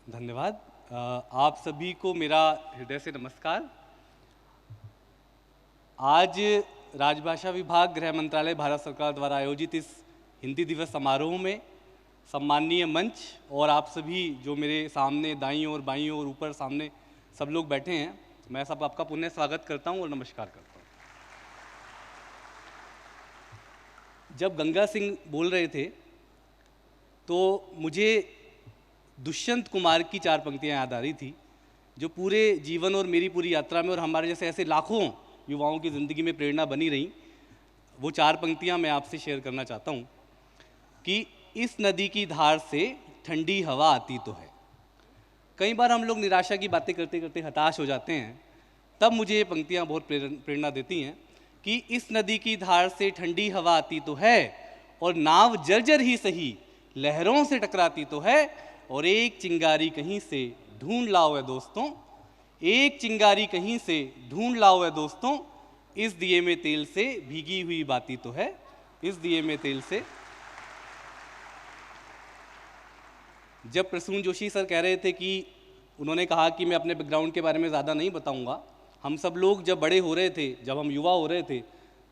धन्यवाद। आप सभी को मेरा हृदय से नमस्कार। आज राजभाषा विभाग, गृह मंत्रालय, भारत सरकार द्वारा आयोजित इस हिंदी दिवस समारोह में सम्माननीय मंच और आप सभी जो मेरे सामने दाईं ओर, बाईं ओर, ऊपर, सामने सब लोग बैठे हैं, मैं सब आपका पुनः स्वागत करता हूं और नमस्कार करता हूं। जब गंगा सिंह बोल रहे थे तो मुझे दुष्यंत कुमार की 4 पंक्तियां याद आ रही थी, जो पूरे जीवन और मेरी पूरी यात्रा में और हमारे जैसे ऐसे लाखों युवाओं की ज़िंदगी में प्रेरणा बनी रही। वो 4 पंक्तियां मैं आपसे शेयर करना चाहता हूं कि इस नदी की धार से ठंडी हवा आती तो है। कई बार हम लोग निराशा की बातें करते करते हताश हो जाते हैं, तब मुझे ये पंक्तियां बहुत प्रेरणा देती हैं कि इस नदी की धार से ठंडी हवा आती तो है और नाव जर्जर ही सही लहरों से टकराती तो है, और एक चिंगारी कहीं से ढूंढ लाओ है दोस्तों, एक चिंगारी कहीं से ढूंढ लाओ है दोस्तों, इस दिए में तेल से भीगी हुई बाती तो है, इस दिए में तेल से। जब प्रसून जोशी सर कह रहे थे कि उन्होंने कहा कि मैं अपने बैकग्राउंड के बारे में ज़्यादा नहीं बताऊंगा, हम सब लोग जब बड़े हो रहे थे, जब हम युवा हो रहे थे,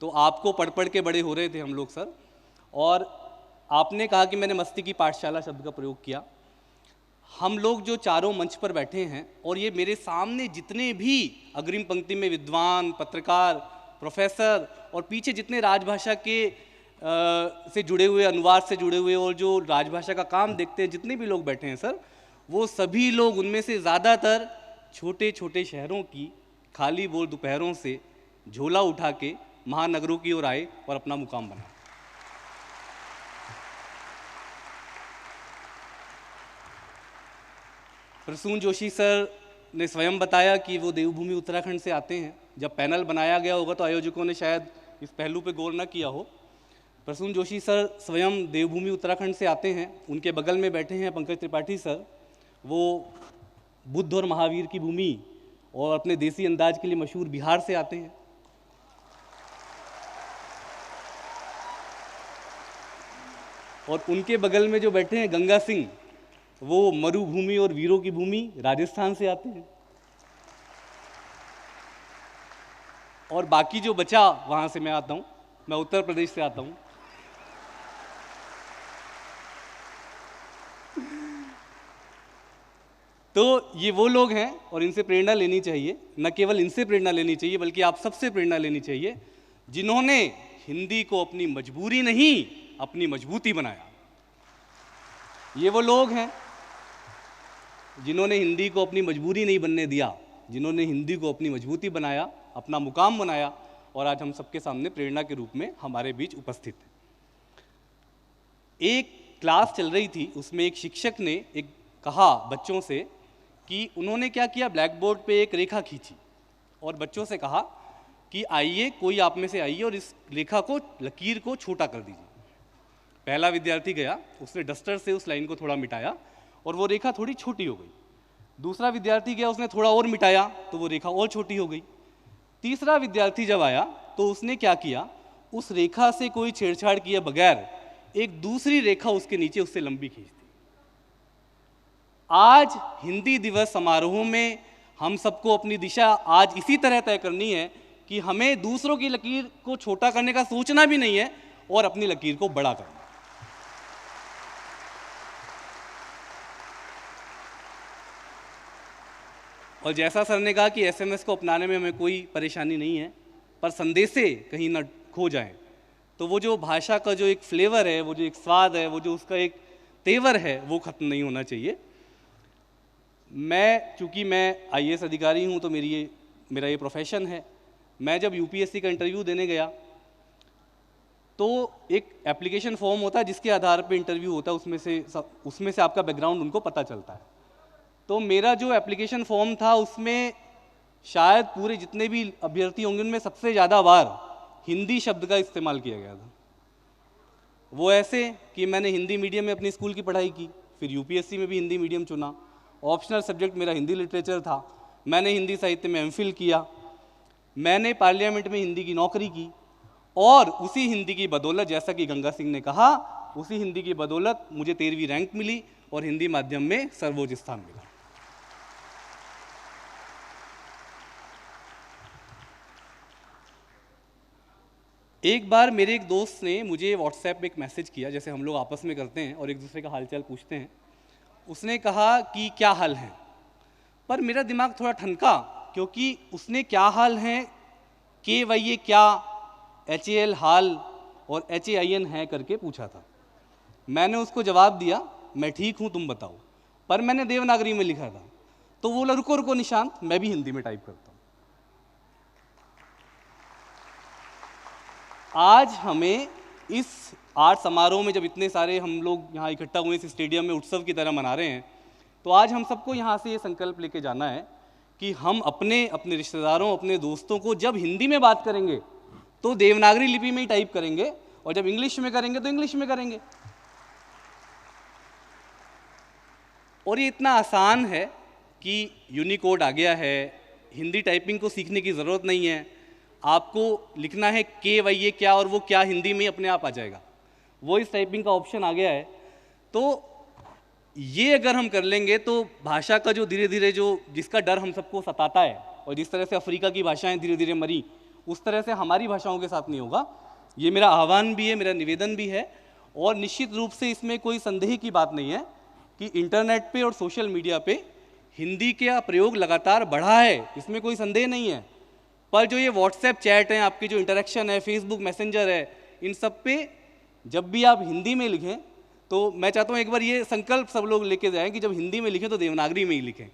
तो आपको पढ़ पढ़ के बड़े हो रहे थे हम लोग सर, और आपने कहा कि मैंने मस्ती की पाठशाला शब्द का प्रयोग किया। हम लोग जो चारों मंच पर बैठे हैं और ये मेरे सामने जितने भी अग्रिम पंक्ति में विद्वान, पत्रकार, प्रोफेसर और पीछे जितने राजभाषा के से जुड़े हुए, अनुवाद से जुड़े हुए और जो राजभाषा का काम देखते हैं, जितने भी लोग बैठे हैं सर, वो सभी लोग, उनमें से ज़्यादातर छोटे छोटे शहरों की खाली बोल दोपहरों से झोला उठा के महानगरों की ओर आए और अपना मुकाम बनाए। प्रसून जोशी सर ने स्वयं बताया कि वो देवभूमि उत्तराखंड से आते हैं। जब पैनल बनाया गया होगा तो आयोजकों ने शायद इस पहलू पे गौर न किया हो। प्रसून जोशी सर स्वयं देवभूमि उत्तराखंड से आते हैं। उनके बगल में बैठे हैं पंकज त्रिपाठी सर, वो बुद्ध और महावीर की भूमि और अपने देसी अंदाज के लिए मशहूर बिहार से आते हैं। और उनके बगल में जो बैठे हैं गंगा सिंह, वो मरुभूमि और वीरों की भूमि राजस्थान से आते हैं। और बाकी जो बचा वहां से मैं आता हूं, मैं उत्तर प्रदेश से आता हूं। तो ये वो लोग हैं और इनसे प्रेरणा लेनी चाहिए। न केवल इनसे प्रेरणा लेनी चाहिए बल्कि आप सबसे प्रेरणा लेनी चाहिए, जिन्होंने हिंदी को अपनी मजबूरी नहीं अपनी मजबूती बनाया। ये वो लोग हैं जिन्होंने हिंदी को अपनी मजबूरी नहीं बनने दिया, जिन्होंने हिंदी को अपनी मजबूती बनाया, अपना मुकाम बनाया, और आज हम सबके सामने प्रेरणा के रूप में हमारे बीच उपस्थित है। एक क्लास चल रही थी, उसमें एक शिक्षक ने एक कहा बच्चों से कि उन्होंने क्या किया, ब्लैक बोर्ड पे एक रेखा खींची और बच्चों से कहा कि आइए, कोई आप में से आइए और इस रेखा को, लकीर को छोटा कर दीजिए। पहला विद्यार्थी गया, उसने डस्टर से उस लाइन को थोड़ा मिटाया और वो रेखा थोड़ी छोटी हो गई। दूसरा विद्यार्थी गया, उसने थोड़ा और मिटाया तो वो रेखा और छोटी हो गई। तीसरा विद्यार्थी जब आया तो उसने क्या किया, उस रेखा से कोई छेड़छाड़ किए बगैर एक दूसरी रेखा उसके नीचे उससे लंबी खींच दी। आज हिंदी दिवस समारोह में हम सबको अपनी दिशा आज इसी तरह तय करनी है कि हमें दूसरों की लकीर को छोटा करने का सोचना भी नहीं है और अपनी लकीर को बड़ा करना। और जैसा सर ने कहा कि एसएमएस को अपनाने में हमें कोई परेशानी नहीं है, पर संदेशे कहीं ना खो जाएं, तो वो जो भाषा का जो एक फ्लेवर है, वो जो एक स्वाद है, वो जो उसका एक तेवर है, वो खत्म नहीं होना चाहिए। चूँकि मैं आईएएस अधिकारी हूँ तो मेरा ये प्रोफेशन है। मैं जब यूपीएससी का इंटरव्यू देने गया तो एक एप्लीकेशन फॉर्म होता है जिसके आधार पर इंटरव्यू होता है, उसमें से आपका बैकग्राउंड उनको पता चलता है। तो मेरा जो एप्लीकेशन फॉर्म था उसमें शायद पूरे जितने भी अभ्यर्थी होंगे उनमें सबसे ज़्यादा बार हिंदी शब्द का इस्तेमाल किया गया था। वो ऐसे कि मैंने हिंदी मीडियम में अपनी स्कूल की पढ़ाई की, फिर यूपीएससी में भी हिंदी मीडियम चुना, ऑप्शनल सब्जेक्ट मेरा हिंदी लिटरेचर था, मैंने हिंदी साहित्य में एमफिल किया, मैंने पार्लियामेंट में हिंदी की नौकरी की, और उसी हिंदी की बदौलत, जैसा कि गंगा सिंह ने कहा, उसी हिंदी की बदौलत मुझे 13वीं रैंक मिली और हिंदी माध्यम में सर्वोच्च स्थान मिला। एक बार मेरे एक दोस्त ने मुझे व्हाट्सएप पे एक मैसेज किया, जैसे हम लोग आपस में करते हैं और एक दूसरे का हालचाल पूछते हैं। उसने कहा कि क्या हाल है, पर मेरा दिमाग थोड़ा ठनका, क्योंकि उसने क्या हाल है के वाई ये क्या, HAL हाल और HAIN है करके पूछा था। मैंने उसको जवाब दिया मैं ठीक हूँ तुम बताओ, पर मैंने देवनागरी में लिखा था। तो वो बोला रुको रुको निशांत, मैं भी हिंदी में टाइप करता हूँ। आज हमें इस आर्ट समारोह में जब इतने सारे हम लोग यहाँ इकट्ठा हुए इस स्टेडियम में उत्सव की तरह मना रहे हैं, तो आज हम सबको यहाँ से ये संकल्प लेके जाना है कि हम अपने अपने रिश्तेदारों, अपने दोस्तों को जब हिंदी में बात करेंगे तो देवनागरी लिपि में ही टाइप करेंगे, और जब इंग्लिश में करेंगे तो इंग्लिश में करेंगे। और ये इतना आसान है कि यूनिकोड आ गया है, हिंदी टाइपिंग को सीखने की ज़रूरत नहीं है। आपको लिखना है के वाई ये क्या, और वो क्या हिंदी में अपने आप आ जाएगा। वो इस टाइपिंग का ऑप्शन आ गया है। तो ये अगर हम कर लेंगे तो भाषा का जो धीरे धीरे जो जिसका डर हम सबको सताता है, और जिस तरह से अफ्रीका की भाषाएं धीरे धीरे मरी, उस तरह से हमारी भाषाओं के साथ नहीं होगा। ये मेरा आह्वान भी है, मेरा निवेदन भी है। और निश्चित रूप से इसमें कोई संदेह की बात नहीं है कि इंटरनेट पे और सोशल मीडिया पे हिंदी का प्रयोग लगातार बढ़ा है, इसमें कोई संदेह नहीं है। पर जो ये व्हाट्सएप चैट हैं, आपके जो इंटरेक्शन है, फेसबुक मैसेंजर है, इन सब पे जब भी आप हिंदी में लिखें तो मैं चाहता हूँ एक बार ये संकल्प सब लोग लेके जाएं कि जब हिंदी में लिखें तो देवनागरी में ही लिखें।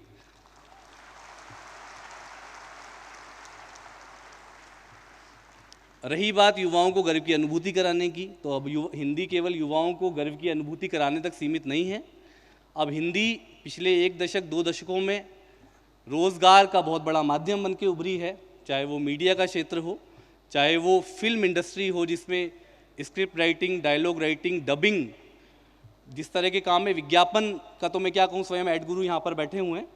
रही बात युवाओं को गर्व की अनुभूति कराने की, तो अब हिंदी केवल युवाओं को गर्व की अनुभूति कराने तक सीमित नहीं है। अब हिंदी पिछले 1 दशक 2 दशकों में रोज़गार का बहुत बड़ा माध्यम बन के उभरी है, चाहे वो मीडिया का क्षेत्र हो, चाहे वो फिल्म इंडस्ट्री हो जिसमें script writing, dialogue writing, dubbing, जिस तरह के काम में, विज्ञापन का तो मैं क्या कहूँ, स्वयं एड गुरु यहाँ पर बैठे हुए हैं।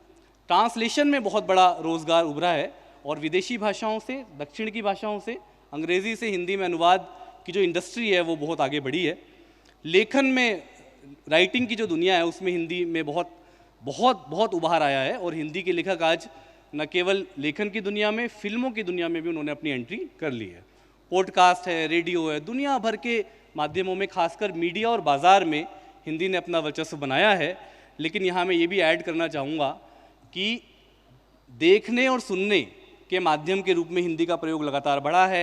ट्रांसलेशन में बहुत बड़ा रोज़गार उभरा है, और विदेशी भाषाओं से, दक्षिण की भाषाओं से, अंग्रेज़ी से हिंदी में अनुवाद की जो इंडस्ट्री है वो बहुत आगे बढ़ी है। लेखन में, राइटिंग की जो दुनिया है उसमें हिंदी में बहुत बहुत बहुत उभार आया है, और हिंदी के लेखक आज न केवल लेखन की दुनिया में, फिल्मों की दुनिया में भी उन्होंने अपनी एंट्री कर ली है। पॉडकास्ट है, रेडियो है, दुनिया भर के माध्यमों में, खासकर मीडिया और बाज़ार में हिंदी ने अपना वर्चस्व बनाया है। लेकिन यहाँ मैं ये भी ऐड करना चाहूँगा कि देखने और सुनने के माध्यम के रूप में हिंदी का प्रयोग लगातार बढ़ा है।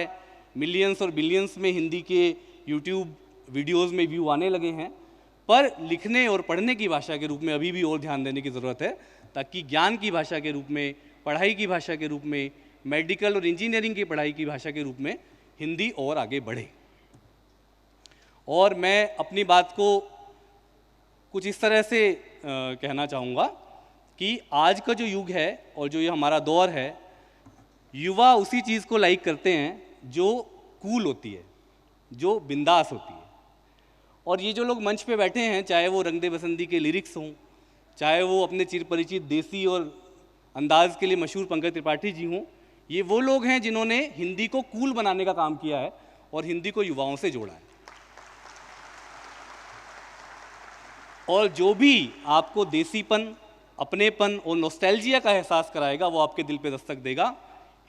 मिलियंस और बिलियंस में हिंदी के यूट्यूब वीडियोज़ में व्यू आने लगे हैं, पर लिखने और पढ़ने की भाषा के रूप में अभी भी और ध्यान देने की ज़रूरत है, ताकि ज्ञान की भाषा के रूप में, पढ़ाई की भाषा के रूप में, मेडिकल और इंजीनियरिंग की पढ़ाई की भाषा के रूप में हिंदी और आगे बढ़े। और मैं अपनी बात को कुछ इस तरह से कहना चाहूँगा कि आज का जो युग है और जो ये हमारा दौर है, युवा उसी चीज़ को लाइक करते हैं जो कूल होती है, जो बिंदास होती है। और ये जो लोग मंच पे बैठे हैं, चाहे वो रंग दे बसंती के लिरिक्स हों, चाहे वो अपने चिर परिचित देसी और अंदाज के लिए मशहूर पंकज त्रिपाठी जी हों, ये वो लोग हैं जिन्होंने हिंदी को कूल बनाने का काम किया है और हिंदी को युवाओं से जोड़ा है। और जो भी आपको देसीपन, अपनेपन और नॉस्टैल्जिया का एहसास कराएगा, वो आपके दिल पे दस्तक देगा।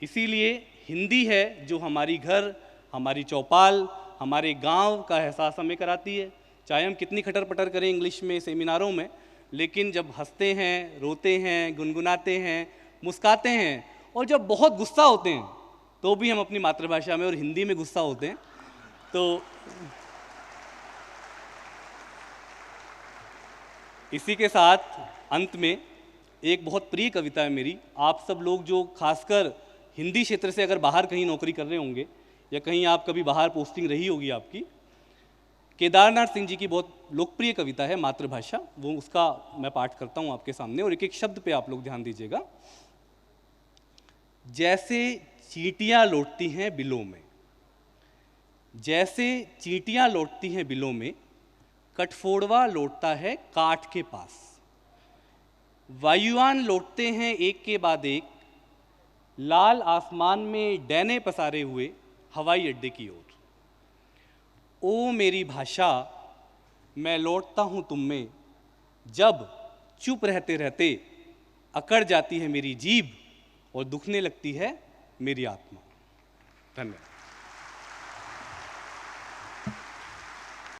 इसीलिए हिंदी है जो हमारी घर, हमारी चौपाल, हमारे गांव का एहसास हमें कराती है। चाहे हम कितनी खटर पटर करें इंग्लिश में, सेमिनारों में, लेकिन जब हंसते हैं, रोते हैं, गुनगुनाते हैं, मुस्काते हैं, और जब बहुत गुस्सा होते हैं तो भी हम अपनी मातृभाषा में और हिंदी में गुस्सा होते हैं। तो इसी के साथ अंत में एक बहुत प्रिय कविता है मेरी। आप सब लोग जो खासकर हिंदी क्षेत्र से अगर बाहर कहीं नौकरी कर रहे होंगे, या कहीं आप कभी बाहर पोस्टिंग रही होगी आपकी, केदारनाथ सिंह जी की बहुत लोकप्रिय कविता है मातृभाषा, वो उसका मैं पाठ करता हूँ आपके सामने, और एक एक शब्द पे आप लोग ध्यान दीजिएगा। जैसे चींटियाँ लौटती हैं बिलों में, जैसे चींटियाँ लौटती हैं बिलों में, कठफोड़वा लौटता है काठ के पास। वायुयान लौटते हैं एक के बाद एक, लाल आसमान में डैने पसारे हुए हवाई अड्डे की ओर। ओ मेरी भाषा, मैं लौटता हूँ तुम में, जब चुप रहते रहते अकड़ जाती है मेरी जीभ और दुखने लगती है मेरी आत्मा। धन्यवाद।